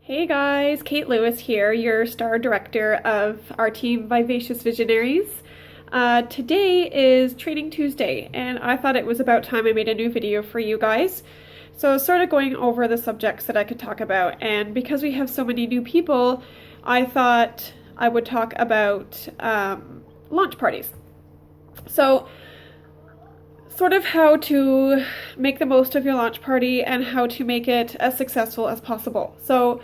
Hey guys, Kate Lewis here, your star director of our team Vivacious Visionaries. Today is Training Tuesday, and I thought it was about time I made a new video for you guys. So I was sort of going over the subjects that I could talk about, and because we have so many new people, I thought I would talk about launch parties. So sort of how to make the most of your launch party and how to make it as successful as possible. So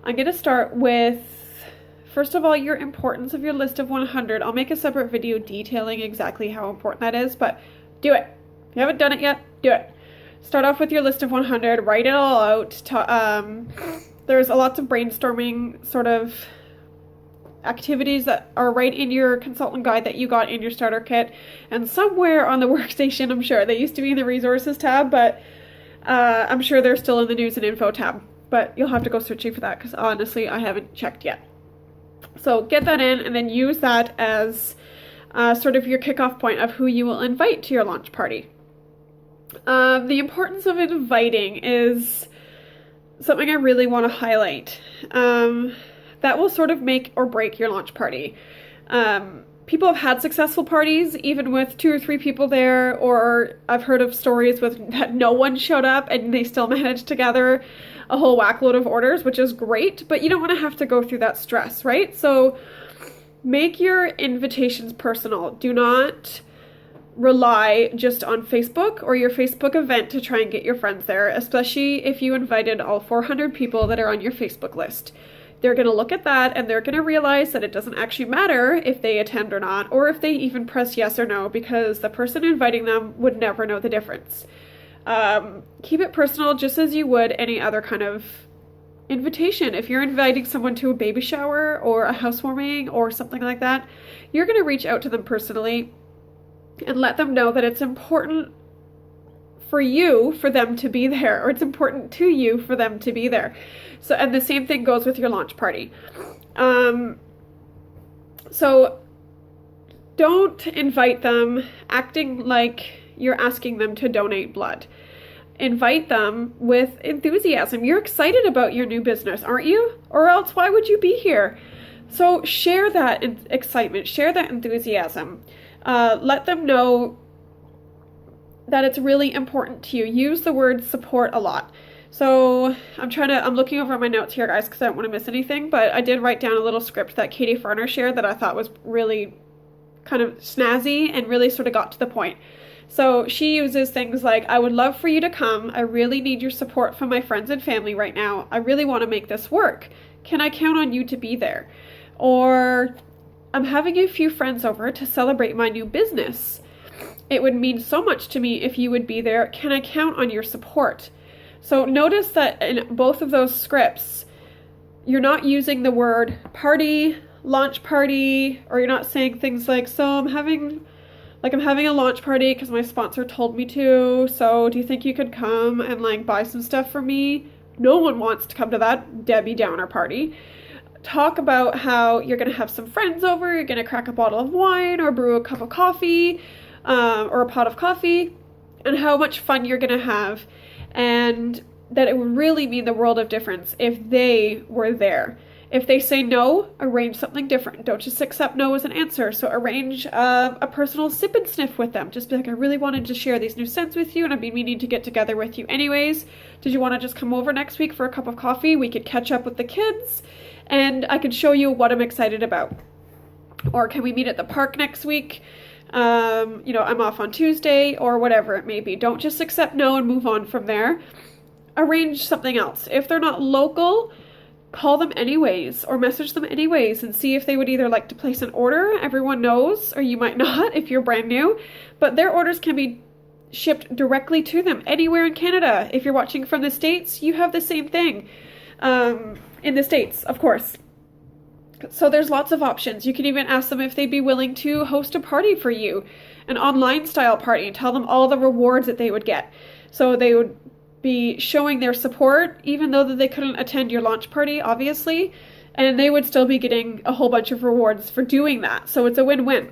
I'm going to start with, first of all, your importance of your list of 100. I'll make a separate video detailing exactly how important that is, but do it. If you haven't done it yet, do it. Start off with your list of 100, write it all out. There's lots of brainstorming sort of activities that are right in your consultant guide that you got in your starter kit, and somewhere on the workstation, I'm sure. They used to be in the resources tab, but I'm sure they're still in the news and info tab, but you'll have to go searching for that because honestly I haven't checked yet. So get that in and then use that as sort of your kickoff point of who you will invite to your launch party. The importance of inviting is something I really want to highlight. That will sort of make or break your launch party. People have had successful parties, even with 2 or 3 people there, or I've heard of stories with that no one showed up and they still managed to gather a whole whack load of orders, which is great, but you don't want to have to go through that stress, right? So make your invitations personal. Do not rely just on Facebook or your Facebook event to try and get your friends there, especially if you invited all 400 people that are on your Facebook list. They're going to look at that and they're going to realize that it doesn't actually matter if they attend or not, or if they even press yes or no, because the person inviting them would never know the difference. Keep it personal, just as you would any other kind of invitation. If you're inviting someone to a baby shower or a housewarming or something like that, you're going to reach out to them personally and let them know that it's important for you for them to be there, or it's important to you for them to be there. So, and the same thing goes with your launch party. So don't invite them acting like you're asking them to donate blood. Invite them with enthusiasm. You're excited about your new business, aren't you? Or else why would you be here? So share that excitement, share that enthusiasm. Let them know that it's really important to you. Use the word support a lot. So I'm looking over my notes here, guys, because I don't want to miss anything, but I did write down a little script that Katie Farner shared that I thought was really kind of snazzy and really sort of got to the point. So she uses things like, I would love for you to come. I really need your support from my friends and family right now. I really want to make this work. Can I count on you to be there? Or I'm having a few friends over to celebrate my new business. It would mean so much to me if you would be there. Can I count on your support? So notice that in both of those scripts, you're not using the word party, launch party, or you're not saying things like, so I'm having a launch party because my sponsor told me to, so do you think you could come and like buy some stuff for me? No one wants to come to that Debbie Downer party. Talk about how you're going to have some friends over, you're going to crack a bottle of wine or brew a cup of coffee, or a pot of coffee, and how much fun you're going to have, and that it would really mean the world of difference if they were there. If they say no, arrange something different. Don't just accept no as an answer. So arrange a personal sip and sniff with them. Just be like, I really wanted to share these new scents with you, and I've been meaning to get together with you anyways. Did you want to just come over next week for a cup of coffee? We could catch up with the kids, and I could show you what I'm excited about. Or can we meet at the park next week? I'm off on Tuesday, or whatever it may be. Don't just accept no and move on from there. Arrange something else. If they're not local, call them anyways, or message them anyways, and see if they would either like to place an order. Everyone knows, or you might not if you're brand new, but their orders can be shipped directly to them anywhere in Canada. If you're watching from the States, you have the same thing in the States, of course. So there's lots of options. You can even ask them if they'd be willing to host a party for you, an online style party, and tell them all the rewards that they would get. So they would be showing their support, even though that they couldn't attend your launch party, obviously, and they would still be getting a whole bunch of rewards for doing that. So it's a win-win.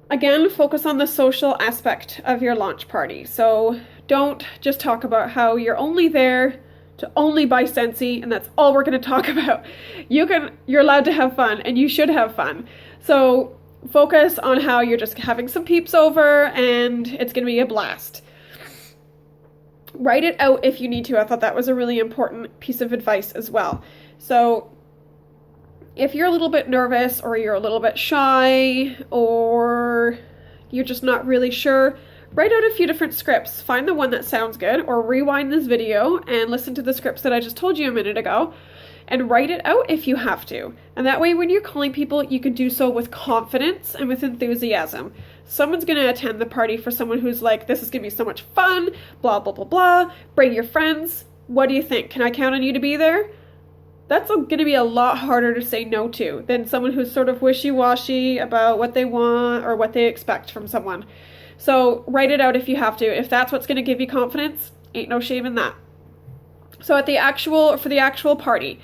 Again, focus on the social aspect of your launch party. So don't just talk about how you're only there to only buy Scentsy, and that's all we're going to talk about. You're allowed to have fun, and you should have fun. So focus on how you're just having some peeps over and it's going to be a blast. Write it out if you need to. I thought that was a really important piece of advice as well. So if you're a little bit nervous or you're a little bit shy or you're just not really sure, write out a few different scripts. Find the one that sounds good, or rewind this video and listen to the scripts that I just told you a minute ago and write it out if you have to. And that way when you're calling people, you can do so with confidence and with enthusiasm. Someone's going to attend the party for someone who's like, this is going to be so much fun, blah, blah, blah, blah. Bring your friends. What do you think? Can I count on you to be there? That's going to be a lot harder to say no to than someone who's sort of wishy-washy about what they want or what they expect from someone. So write it out if you have to. If that's what's going to give you confidence, ain't no shame in that. So for the actual party,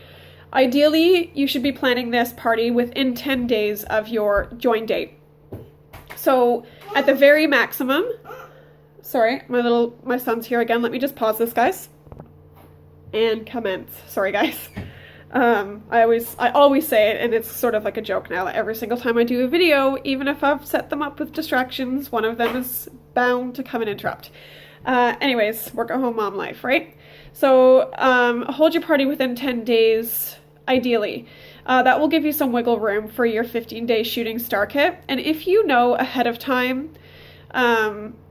ideally you should be planning this party within 10 days of your join date. So at the very maximum, sorry, my son's here again. Let me just pause this, guys, and commence. Sorry, guys. I always say it, and it's sort of like a joke now. Every single time I do a video, even if I've set them up with distractions, one of them is bound to come and interrupt. Anyways, work at home mom life, right? So hold your party within 10 days, ideally. That will give you some wiggle room for your 15-day shooting star kit. And if you know ahead of time,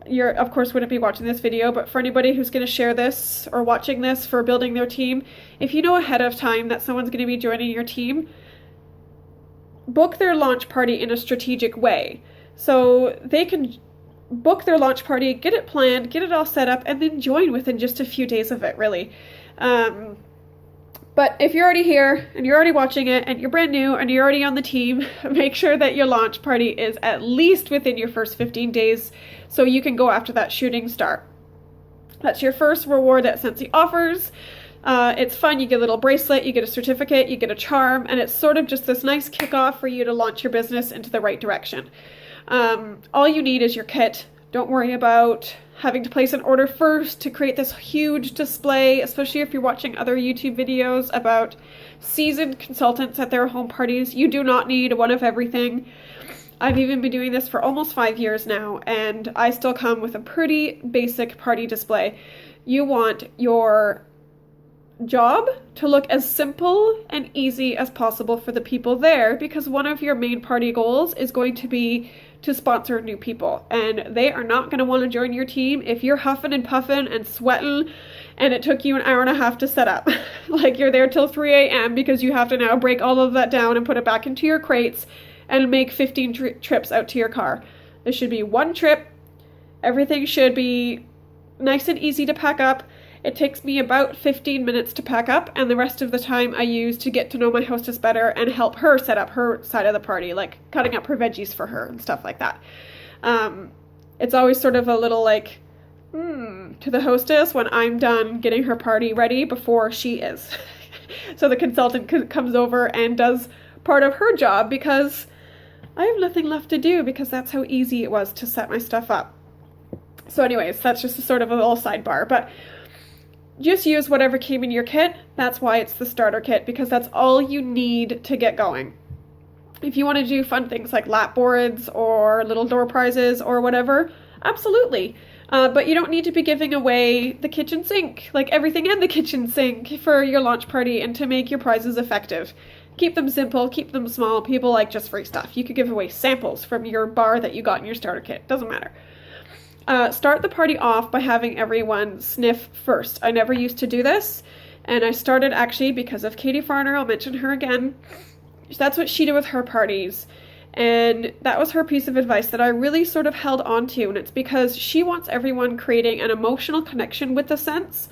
you're of course wouldn't be watching this video, but for anybody who's going to share this or watching this for building their team, if you know ahead of time that someone's going to be joining your team, book their launch party in a strategic way. So they can book their launch party, get it planned, get it all set up, and then join within just a few days of it, really. But if you're already here and you're already watching it and you're brand new and you're already on the team, make sure that your launch party is at least within your first 15 days so you can go after that shooting star. That's your first reward that Scentsy offers. It's fun. You get a little bracelet, you get a certificate, you get a charm, and it's sort of just this nice kickoff for you to launch your business into the right direction. All you need is your kit. Don't worry about having to place an order first to create this huge display, especially if you're watching other YouTube videos about seasoned consultants at their home parties. You do not need one of everything. I've even been doing this for almost 5 years now, and I still come with a pretty basic party display. You want your job to look as simple and easy as possible for the people there, because one of your main party goals is going to be to sponsor new people, and they are not going to want to join your team if you're huffing and puffing and sweating and it took you an hour and a half to set up. Like you're there till 3 a.m. because you have to now break all of that down and put it back into your crates and make 15 trips out to your car. This should be one trip. Everything should be nice and easy to pack up. It takes me about 15 minutes to pack up, and the rest of the time I use to get to know my hostess better and help her set up her side of the party, like cutting up her veggies for her and stuff like that. It's always sort of a little like, to the hostess when I'm done getting her party ready before she is. So the consultant comes over and does part of her job because I have nothing left to do, because that's how easy it was to set my stuff up. So anyways, that's just a sort of a little sidebar, but just use whatever came in your kit. That's why it's the starter kit, because that's all you need to get going. If you want to do fun things like lap boards or little door prizes or whatever, absolutely. But you don't need to be giving away the kitchen sink, like everything in the kitchen sink for your launch party and to make your prizes effective. Keep them simple, keep them small. People like just free stuff. You could give away samples from your bar that you got in your starter kit. Doesn't matter. Start the party off by having everyone sniff first. I never used to do this, and I started actually because of Katie Farner. I'll mention her again. That's what she did with her parties, and that was her piece of advice that I really sort of held on to, and it's because she wants everyone creating an emotional connection with the scents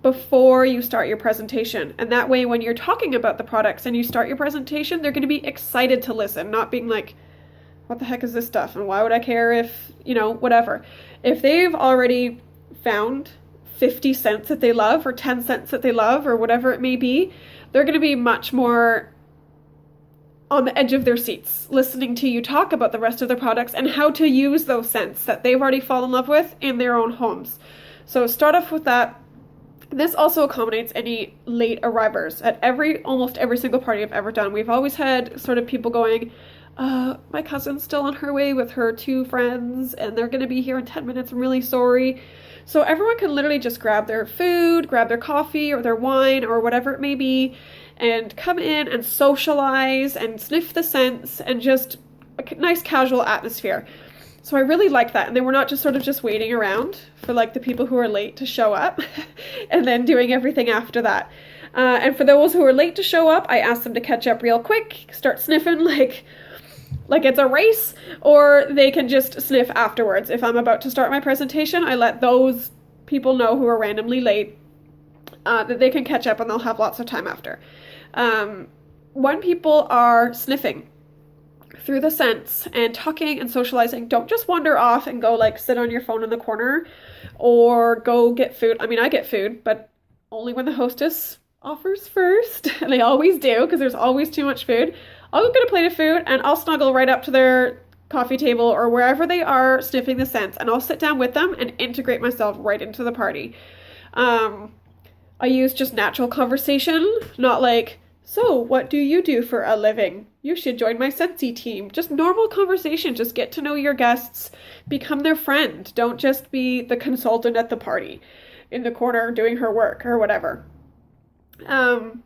before you start your presentation. And that way when you're talking about the products and you start your presentation, they're going to be excited to listen, not being like, what the heck is this stuff? And why would I care if, whatever. If they've already found 50 scents that they love or 10 scents that they love or whatever it may be, they're going to be much more on the edge of their seats listening to you talk about the rest of their products and how to use those scents that they've already fallen in love with in their own homes. So start off with that. This also accommodates any late arrivers at almost every single party I've ever done. We've always had sort of people going, my cousin's still on her way with her 2 friends and they're going to be here in 10 minutes. I'm really sorry. So everyone can literally just grab their food, grab their coffee or their wine or whatever it may be and come in and socialize and sniff the scents and just a nice casual atmosphere. So I really like that. And then we're not just sort of just waiting around for like the people who are late to show up and then doing everything after that. And for those who are late to show up, I ask them to catch up real quick, start sniffing like it's a race, or they can just sniff afterwards. If I'm about to start my presentation, I let those people know who are randomly late that they can catch up and they'll have lots of time after. When people are sniffing through the scents and talking and socializing, don't just wander off and go like sit on your phone in the corner or go get food. I mean, I get food, but only when the hostess offers first. And they always do because there's always too much food. I'll go get a plate of food and I'll snuggle right up to their coffee table or wherever they are sniffing the scents, and I'll sit down with them and integrate myself right into the party. I use just natural conversation, not like, so what do you do for a living? You should join my Scentsy team. Just normal conversation. Just get to know your guests. Become their friend. Don't just be the consultant at the party in the corner doing her work or whatever. And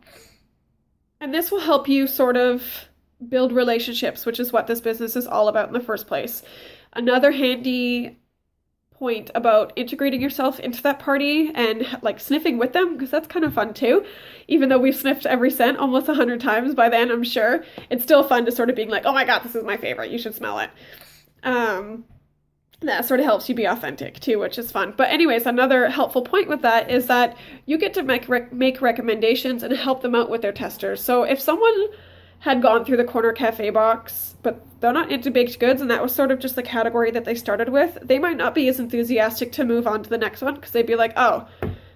this will help you sort of build relationships, which is what this business is all about in the first place. Another handy point about integrating yourself into that party and like sniffing with them, because that's kind of fun too. Even though we've sniffed every scent almost 100 times by then, I'm sure it's still fun to sort of being like, oh my god, this is my favorite, you should smell it. That sort of helps you be authentic too, which is fun. But anyways, another helpful point with that is that you get to make recommendations and help them out with their testers. So if someone had gone through the corner cafe box, but they're not into baked goods, and that was sort of just the category that they started with, they might not be as enthusiastic to move on to the next one, because they'd be like, oh,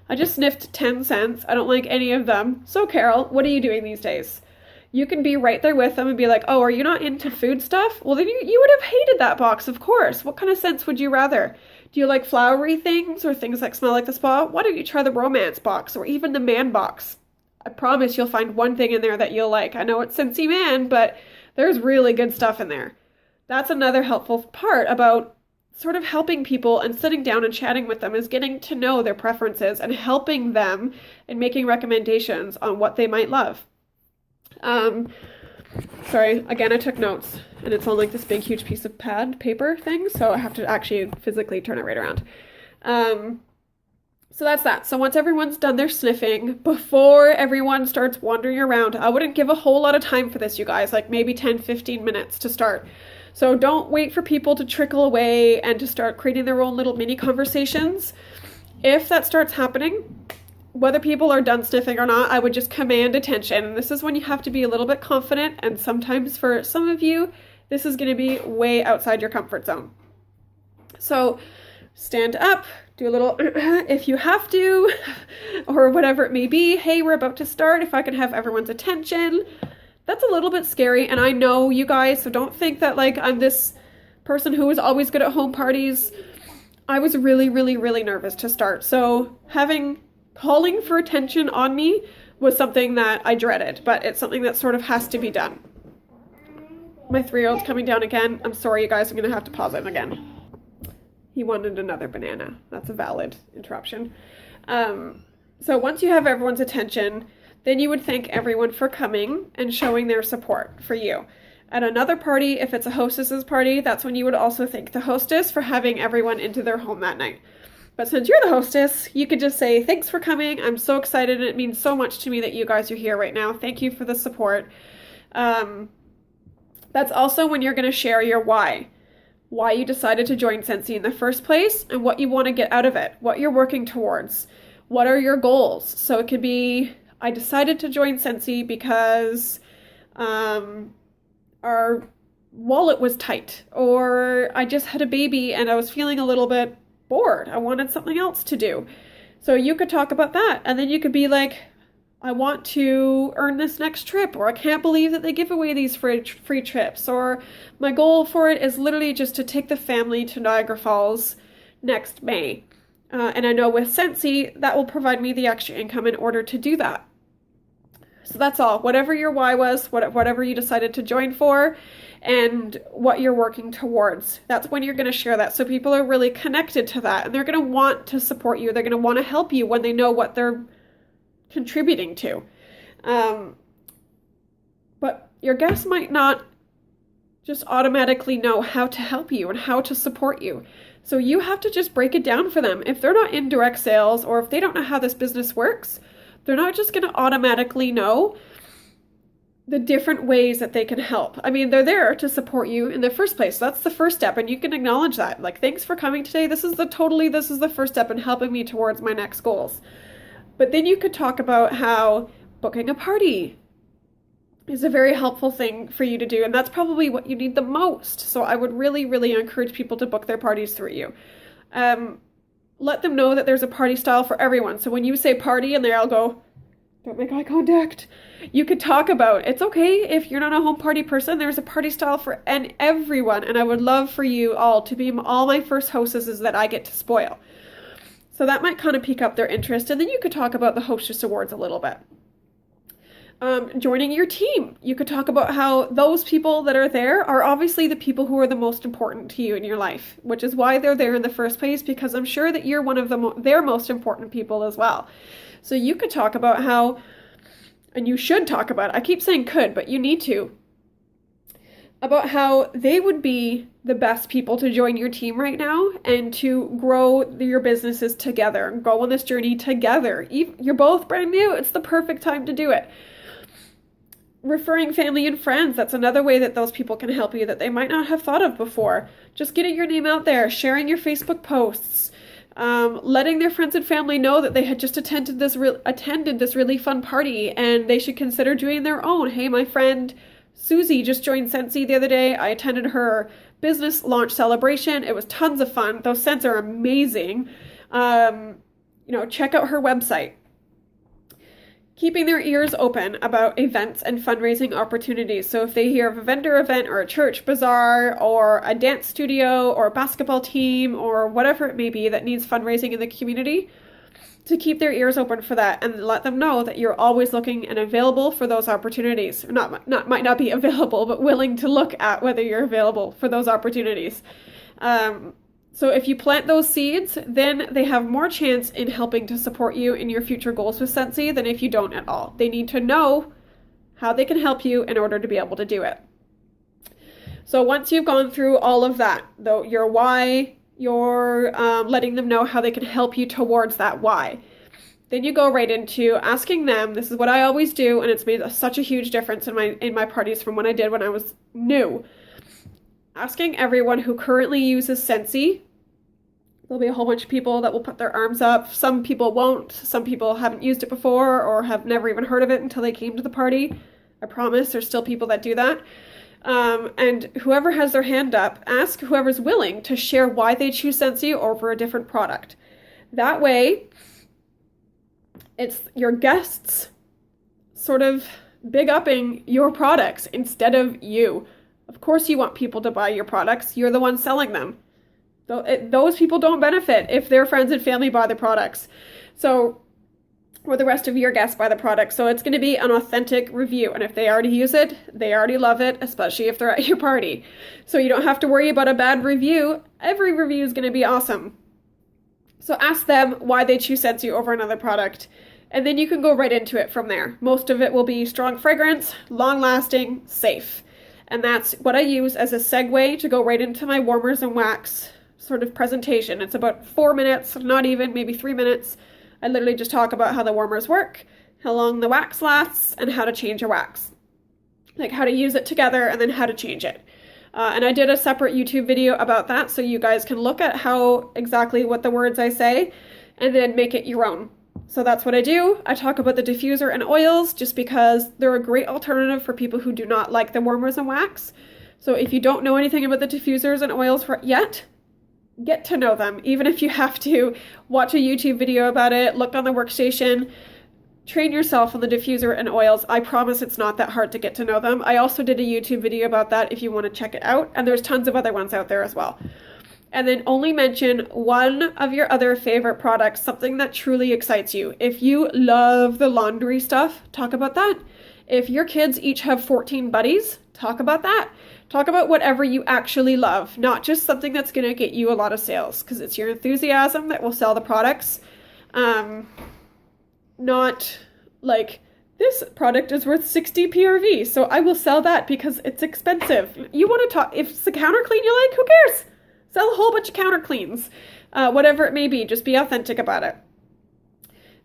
I just sniffed 10 scents, I don't like any of them, so Carol, what are you doing these days? You can be right there with them and be like, oh, are you not into food stuff? Well, then you would have hated that box, of course. What kind of scents would you rather? Do you like flowery things or things that smell like the spa? Why don't you try the romance box or even the man box? I promise you'll find one thing in there that you'll like. I know it's Scentsy Man, but there's really good stuff in there. That's another helpful part about sort of helping people and sitting down and chatting with them, is getting to know their preferences and helping them and making recommendations on what they might love. Sorry, again, I took notes and it's on like this big, huge piece of paper thing, so I have to actually physically turn it right around. So that's that. So once everyone's done their sniffing, before everyone starts wandering around, I wouldn't give a whole lot of time for this, you guys, like maybe 10, 15 minutes to start. So don't wait for people to trickle away and to start creating their own little mini conversations. If that starts happening, whether people are done sniffing or not, I would just command attention. And this is when you have to be a little bit confident. And sometimes for some of you, this is going to be way outside your comfort zone. So stand up, do a little if you have to, or whatever it may be. Hey, we're about to start. If I can have everyone's attention. That's a little bit scary. And I know you guys, so don't think that like I'm this person who is always good at home parties. I was really, really, really nervous to start. So calling for attention on me was something that I dreaded, but it's something that sort of has to be done. My 3-year-old's coming down again. I'm sorry, you guys. I'm going to have to pause it again. He wanted another banana. That's a valid interruption. So once you have everyone's attention, then you would thank everyone for coming and showing their support for you. At another party, if it's a hostess's party, that's when you would also thank the hostess for having everyone into their home that night. But since you're the hostess, you could just say, thanks for coming. I'm so excited. It means so much to me that you guys are here right now. Thank you for the support. That's also when you're going to share your why you decided to join Scentsy in the first place and what you want to get out of it, what you're working towards, what are your goals. So it could be, I decided to join Scentsy because our wallet was tight, or I just had a baby and I was feeling a little bit bored. I wanted something else to do. So you could talk about that, and then you could be like, I want to earn this next trip, or I can't believe that they give away these free trips, or my goal for it is literally just to take the family to Niagara Falls next May. And I know with Scentsy, that will provide me the extra income in order to do that. So that's all. Whatever your why was, whatever you decided to join for, and what you're working towards. That's when you're going to share that. So people are really connected to that, and they're going to want to support you. They're going to want to help you when they know what they're contributing to. But your guests might not just automatically know how to help you and how to support you. So you have to just break it down for them. If they're not in direct sales, or if they don't know how this business works, they're not just going to automatically know the different ways that they can help. I mean, they're there to support you in the first place. So that's the first step, and you can acknowledge that. Like, thanks for coming today. This is the first step in helping me towards my next goals. But then you could talk about how booking a party is a very helpful thing for you to do, and that's probably what you need the most. So I would really, really encourage people to book their parties through you. Let them know that there's a party style for everyone. So when you say party and they all go, don't make eye contact, you could talk about, it's okay if you're not a home party person, there's a party style for everyone. And I would love for you all to be all my first hostesses that I get to spoil. So that might kind of pique up their interest. And then you could talk about the Hostess Awards a little bit. Joining your team. You could talk about how those people that are there are obviously the people who are the most important to you in your life, which is why they're there in the first place, because I'm sure that you're one of their most important people as well. So you could talk about how, and you should talk about, I keep saying could, but you need to, about how they would be the best people to join your team right now and to grow your businesses together and go on this journey together. You're both brand new. It's the perfect time to do it. Referring family and friends, that's another way that those people can help you that they might not have thought of before. Just getting your name out there, sharing your Facebook posts, letting their friends and family know that they had just attended this really fun party and they should consider doing their own. Hey, my friend Susie just joined Scentsy the other day. I attended her business launch celebration. It was tons of fun. Those scents are amazing. Check out her website. Keeping their ears open about events and fundraising opportunities. So if they hear of a vendor event or a church bazaar or a dance studio or a basketball team or whatever it may be that needs fundraising in the community, to keep their ears open for that and let them know that you're always looking and available for those opportunities. Might not be available, but willing to look at whether you're available for those opportunities. So if you plant those seeds, then they have more chance in helping to support you in your future goals with Scentsy than if you don't at all. They need to know how they can help you in order to be able to do it. So once you've gone through all of that, though, your why, you're letting them know how they can help you towards that why. Then you go right into asking them. This is what I always do, and it's made such a huge difference in my parties from when I did when I was new. Asking everyone who currently uses Scentsy. There'll be a whole bunch of people that will put their arms up. Some people won't. Some people haven't used it before or have never even heard of it until they came to the party. I promise there's still people that do that. And whoever has their hand up, ask whoever's willing to share why they choose Scentsy over a different product. That way, it's your guests sort of big upping your products instead of you. Of course you want people to buy your products. You're the one selling them. Those people don't benefit if their friends and family buy the products. Or the rest of your guests buy the product. So it's going to be an authentic review. And if they already use it, they already love it, especially if they're at your party. So you don't have to worry about a bad review. Every review is going to be awesome. So ask them why they choose Scentsy over another product. And then you can go right into it from there. Most of it will be strong fragrance, long-lasting, safe. And that's what I use as a segue to go right into my warmers and wax sort of presentation. It's about 4 minutes, not even, maybe 3 minutes. I literally just talk about how the warmers work, how long the wax lasts, and how to change a wax. Like how to use it together and then how to change it. And I did a separate YouTube video about that, so you guys can look at how exactly what the words I say and then make it your own. So that's what I do. I talk about the diffuser and oils just because they're a great alternative for people who do not like the warmers and wax. So if you don't know anything about the diffusers and oils yet, get to know them. Even if you have to watch a YouTube video about it, look on the workstation, train yourself on the diffuser and oils. I promise it's not that hard to get to know them. I also did a YouTube video about that if you want to check it out. And there's tons of other ones out there as well. And then only mention one of your other favorite products, something that truly excites you. If you love the laundry stuff, talk about that. If your kids each have 14 buddies, talk about that. Talk about whatever you actually love, not just something that's going to get you a lot of sales, because it's your enthusiasm that will sell the products. Not like, this product is worth 60 PRV, so I will sell that because it's expensive. You want to talk, if it's a counter clean you like, who cares? Sell a whole bunch of counter cleans. Whatever it may be, just be authentic about it.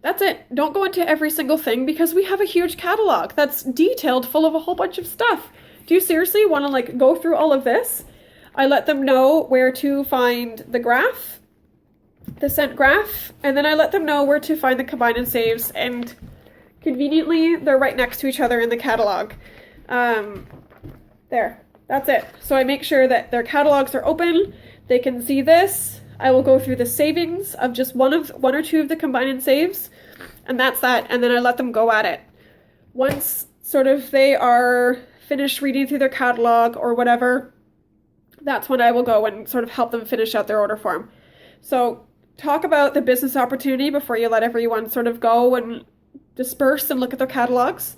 That's it. Don't go into every single thing because we have a huge catalog that's detailed, full of a whole bunch of stuff. Do you seriously want to like go through all of this? I let them know where to find the graph, the scent graph, and then I let them know where to find the combine and saves, and conveniently they're right next to each other in the catalog. There, that's it. So I make sure that their catalogs are open. They can see this. I will go through the savings of just one or two of the combine and saves, and that's that. And then I let them go at it. Once sort of they are finished reading through their catalog or whatever, that's when I will go and sort of help them finish out their order form. So talk about the business opportunity before you let everyone sort of go and disperse and look at their catalogs.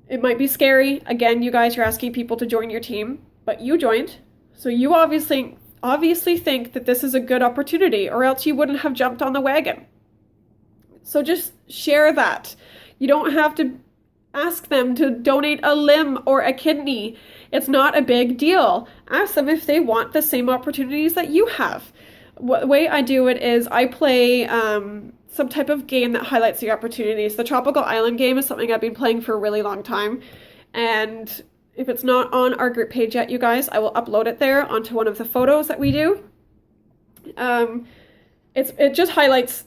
It might be scary. Again, you guys, you're asking people to join your team, but you joined. So you obviously think that this is a good opportunity, or else you wouldn't have jumped on the wagon. So just share that. You don't have to ask them to donate a limb or a kidney. It's not a big deal. Ask them if they want the same opportunities that you have. The way I do it is I play some type of game that highlights the opportunities. The Tropical Island game is something I've been playing for a really long time, and if it's not on our group page yet, you guys, I will upload it there onto one of the photos that we do. It just highlights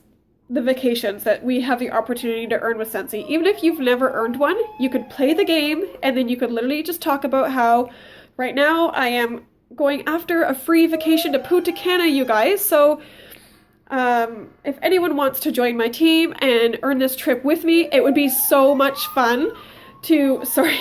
the vacations that we have the opportunity to earn with Scentsy. Even if you've never earned one, you could play the game, and then you could literally just talk about how right now I am going after a free vacation to Punta Cana, you guys. So if anyone wants to join my team and earn this trip with me, it would be so much fun to, sorry,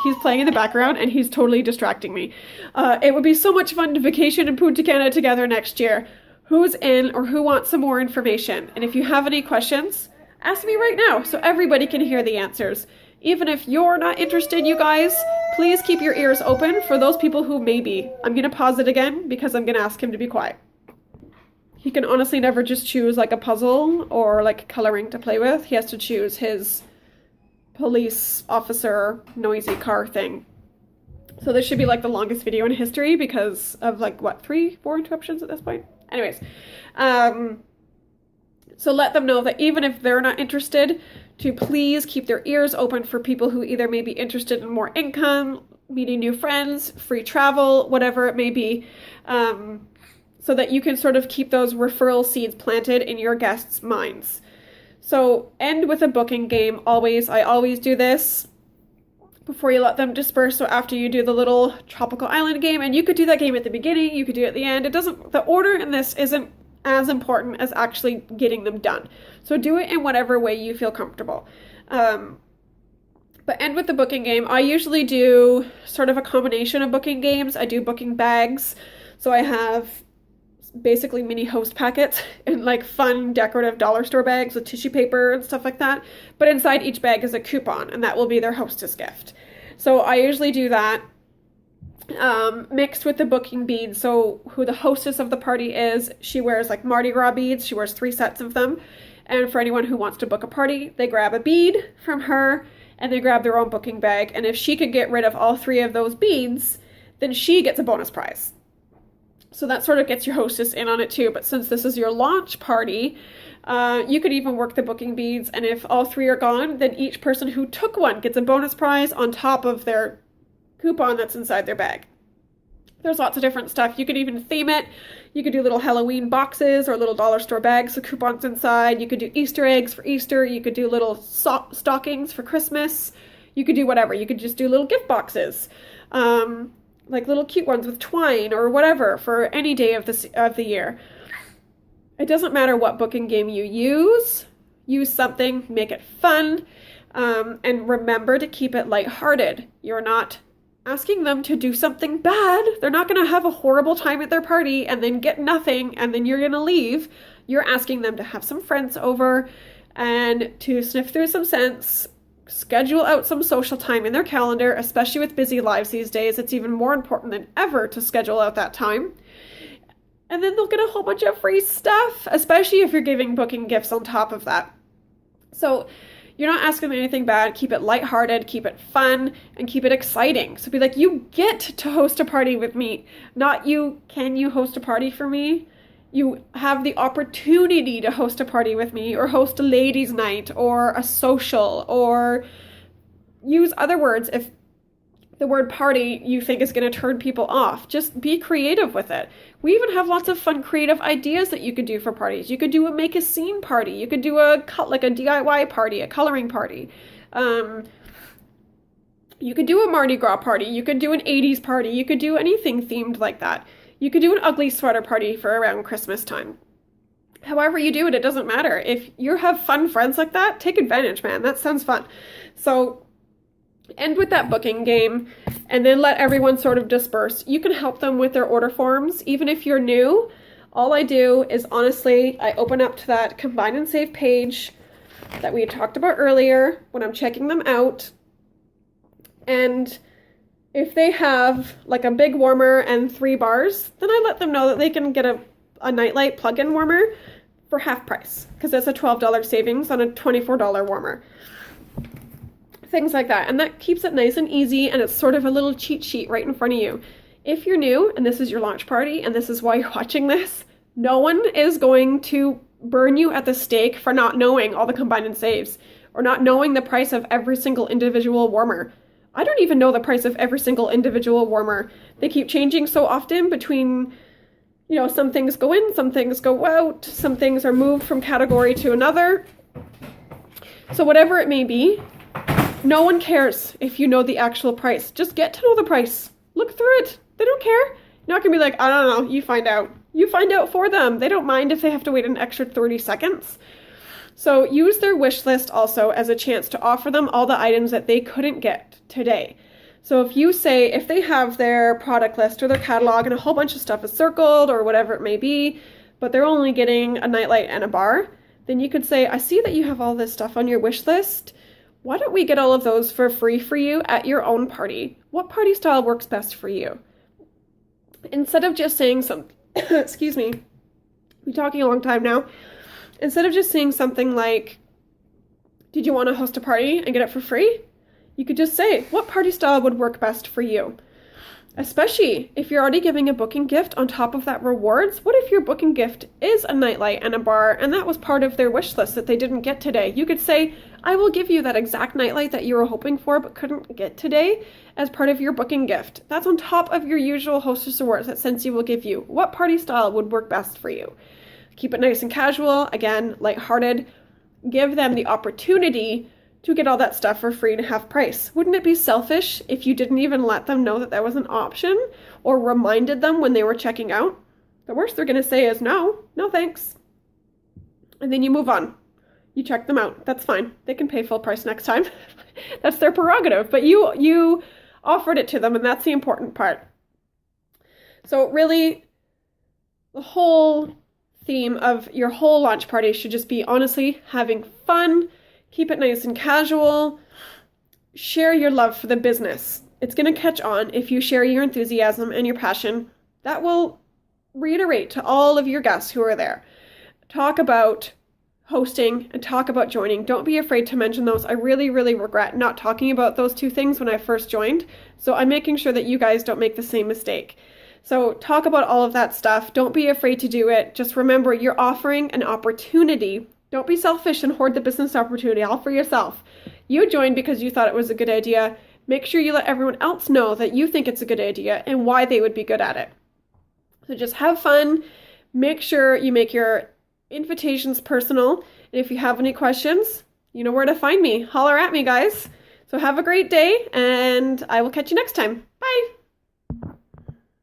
he's playing in the background and he's totally distracting me. It would be so much fun to vacation in Punta Cana together next year. Who's in or who wants some more information? And if you have any questions, ask me right now so everybody can hear the answers. Even if you're not interested, you guys, please keep your ears open for those people who may be. I'm going to pause it again because I'm going to ask him to be quiet. He can honestly never just choose like a puzzle or like coloring to play with. He has to choose his police officer noisy car thing. So this should be like the longest video in history because of like what, 3-4 interruptions at this point? Anyways, so let them know that even if they're not interested, to please keep their ears open for people who either may be interested in more income, meeting new friends, free travel, whatever it may be, so that you can sort of keep those referral seeds planted in your guests' minds. So end with a booking game always. I always do this before you let them disperse. So after you do the little Tropical Island game, and you could do that game at the beginning, you could do it at the end. The order in this isn't as important as actually getting them done. So do it in whatever way you feel comfortable. But end with the booking game. I usually do sort of a combination of booking games. I do booking bags. So I have basically mini host packets and like fun decorative dollar store bags with tissue paper and stuff like that. But inside each bag is a coupon, and that will be their hostess gift. So I usually do that mixed with the booking beads. So who the hostess of the party is, she wears like Mardi Gras beads. She wears 3 sets of them. And for anyone who wants to book a party, they grab a bead from her and they grab their own booking bag. And if she could get rid of all 3 of those beads, then she gets a bonus prize. So that sort of gets your hostess in on it too. But since this is your launch party, you could even work the booking beads. And if all 3 are gone, then each person who took one gets a bonus prize on top of their coupon that's inside their bag. There's lots of different stuff. You could even theme it. You could do little Halloween boxes or little dollar store bags with coupons inside. You could do Easter eggs for Easter. You could do little stockings for Christmas. You could do whatever. You could just do little gift boxes. Like little cute ones with twine or whatever for any day of the year. It doesn't matter what booking game you use. Use something, make it fun, and remember to keep it lighthearted. You're not asking them to do something bad. They're not going to have a horrible time at their party and then get nothing and then you're going to leave. You're asking them to have some friends over and to sniff through some scents, schedule out some social time in their calendar, especially with busy lives these days. It's even more important than ever to schedule out that time. And then they'll get a whole bunch of free stuff, especially if you're giving booking gifts on top of that. So you're not asking them anything bad. Keep it lighthearted, keep it fun, and keep it exciting. So be like, you get to host a party with me, not you, can you host a party for me? You have the opportunity to host a party with me, or host a ladies' night, or a social, or use other words if the word party you think is going to turn people off. Just be creative with it. We even have lots of fun creative ideas that you could do for parties. You could do a make a scene party. You could do a DIY party, a coloring party. You could do a Mardi Gras party. You could do an 80s party. You could do anything themed like that. You could do an ugly sweater party for around Christmas time. However you do it, it doesn't matter. If you have fun friends like that, take advantage, man. That sounds fun. So end with that booking game and then let everyone sort of disperse. You can help them with their order forms. Even if you're new, all I do is honestly, I open up to that combine and save page that we had talked about earlier when I'm checking them out. And if they have like a big warmer and 3 bars, then I let them know that they can get a nightlight plug-in warmer for half price because it's a $12 savings on a $24 warmer. Things like that. And that keeps it nice and easy, and it's sort of a little cheat sheet right in front of you. If you're new and this is your launch party and this is why you're watching this, no one is going to burn you at the stake for not knowing all the combine and saves or not knowing the price of every single individual warmer. I don't even know the price of every single individual warmer. They keep changing so often between, some things go in, some things go out, some things are moved from category to another. So whatever it may be, no one cares if you know the actual price. Just get to know the price. Look through it. They don't care. You're not going to be like, I don't know, you find out. You find out for them. They don't mind if they have to wait an extra 30 seconds. So use their wish list also as a chance to offer them all the items that they couldn't get today. So if they have their product list or their catalog and a whole bunch of stuff is circled or whatever it may be, but they're only getting a nightlight and a bar, then you could say, I see that you have all this stuff on your wish list. Why don't we get all of those for free for you at your own party? What party style works best for you? Instead of just saying excuse me, we're talking a long time now. Instead of just saying something like, did you want to host a party and get it for free? You could just say, what party style would work best for you? Especially if you're already giving a booking gift on top of that rewards. What if your booking gift is a nightlight and a bar and that was part of their wish list that they didn't get today? You could say, I will give you that exact nightlight that you were hoping for but couldn't get today as part of your booking gift. That's on top of your usual hostess rewards that Scentsy will give you. What party style would work best for you? Keep it nice and casual, again, lighthearted. Give them the opportunity to get all that stuff for free and half price. Wouldn't it be selfish if you didn't even let them know that was an option or reminded them when they were checking out? The worst they're going to say is no thanks. And then you move on. You check them out. That's fine. They can pay full price next time. That's their prerogative, but you offered it to them, and that's the important part. So really, the whole theme of your whole launch party should just be honestly having fun. Keep it nice and casual. Share your love for the business. It's going to catch on if you share your enthusiasm and your passion. That will reiterate to all of your guests who are there. Talk about hosting and talk about joining. Don't be afraid to mention those. I really, really regret not talking about those two things when I first joined. So I'm making sure that you guys don't make the same mistake. So talk about all of that stuff. Don't be afraid to do it. Just remember, you're offering an opportunity. Don't be selfish and hoard the business opportunity all for yourself. You joined because you thought it was a good idea. Make sure you let everyone else know that you think it's a good idea and why they would be good at it. So just have fun. Make sure you make your invitations personal. And if you have any questions, you know where to find me. Holler at me, guys. So have a great day, and I will catch you next time.